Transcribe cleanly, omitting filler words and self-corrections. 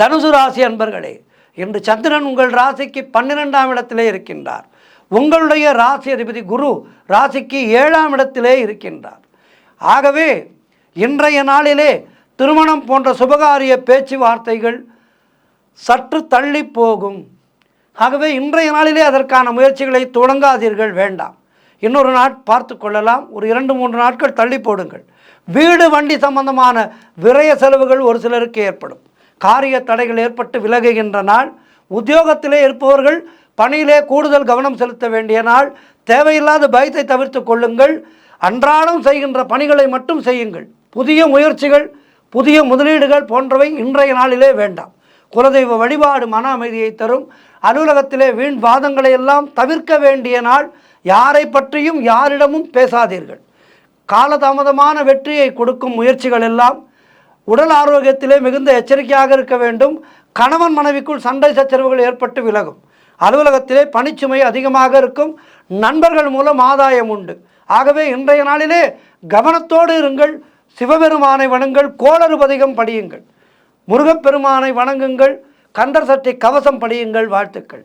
தனுசு ராசி அன்பர்களே, இன்று சந்திரன் உங்கள் ராசிக்கு 12ஆம் இடத்திலே இருக்கின்றார். உங்களுடைய ராசி அதிபதி குரு ராசிக்கு 7ஆம் இடத்திலே இருக்கின்றார். ஆகவே இன்றைய நாளிலே திருமணம் போன்ற சுபகாரிய பேச்சுவார்த்தைகள் சற்று தள்ளி போகும். ஆகவே இன்றைய நாளிலே அதற்கான முயற்சிகளை தொடங்காதீர்கள், வேண்டாம். இன்னொரு நாள் பார்த்து கொள்ளலாம். ஒரு 2-3 நாட்கள் தள்ளி போடுங்கள். வீடு வண்டி சம்பந்தமான விரய செலவுகள் ஒரு சிலருக்கு ஏற்படும். காரிய தடைகள் ஏற்பட்டு விலகுகின்ற நாள். உத்தியோகத்திலே இருப்பவர்கள் பணியிலே கூடுதல் கவனம் செலுத்த வேண்டிய நாள். தேவையில்லாத பயத்தை தவிர்த்து கொள்ளுங்கள். அன்றாடம் செய்கின்ற பணிகளை மட்டும் செய்யுங்கள். புதிய முயற்சிகள், புதிய முதலீடுகள் போன்றவை இன்றைய நாளிலே வேண்டாம். குலதெய்வ வழிபாடு மன அமைதியை தரும். அலுவலகத்திலே வீண் வாதங்களை எல்லாம் தவிர்க்க வேண்டிய நாள். யாரை பற்றியும் யாரிடமும் பேசாதீர்கள். காலதாமதமான வெற்றியை கொடுக்கும் முயற்சிகள் எல்லாம். உடல் ஆரோக்கியத்திலே மிகுந்த எச்சரிக்கையாக இருக்க வேண்டும். கணவன் மனைவிக்குள் சண்டை சச்சரவுகள் ஏற்பட்டு விலகும். அலுவலகத்திலே பணிச்சுமை அதிகமாக இருக்கும். நண்பர்கள் மூலம் ஆதாயம் உண்டு. ஆகவே இன்றைய நாளிலே கவனத்தோடு இருங்கள். சிவபெருமானை வணங்குங்கள். கோளறு பதிகம் படியுங்கள். முருகப்பெருமானை வணங்குங்கள். கந்தர் சஷ்டி கவசம் படியுங்கள். வாழ்த்துக்கள்.